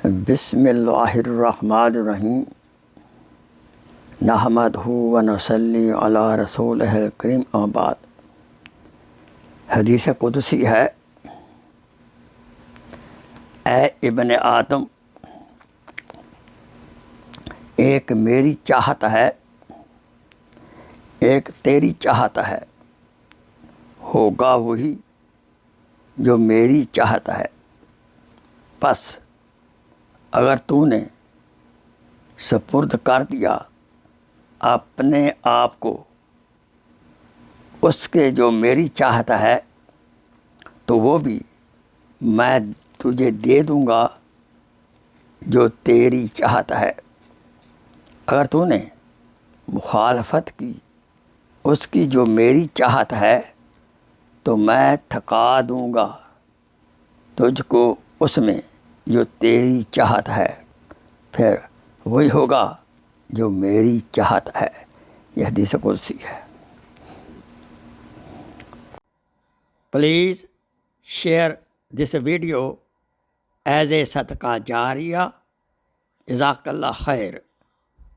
بسم اللہ الرحمن الرحیم نحمدہ و نصلی علی رسولہ الکریم اما بعد۔ حدیث قدسی ہے، اے ابن آدم، ایک میری چاہت ہے، ایک تیری چاہت ہے، ہوگا وہی جو میری چاہت ہے۔ پس اگر تو نے سپرد کر دیا اپنے آپ کو اس کے جو میری چاہت ہے، تو وہ بھی میں تجھے دے دوں گا جو تیری چاہت ہے۔ اگر تو نے مخالفت کی اس کی جو میری چاہت ہے، تو میں تھکا دوں گا تجھ کو اس میں جو تیری چاہت ہے، پھر وہی ہوگا جو میری چاہت ہے۔ یہ حدیث قدسی ہے۔ Please share this video as a صدقہ جاریہ۔ جزاک اللہ خیر۔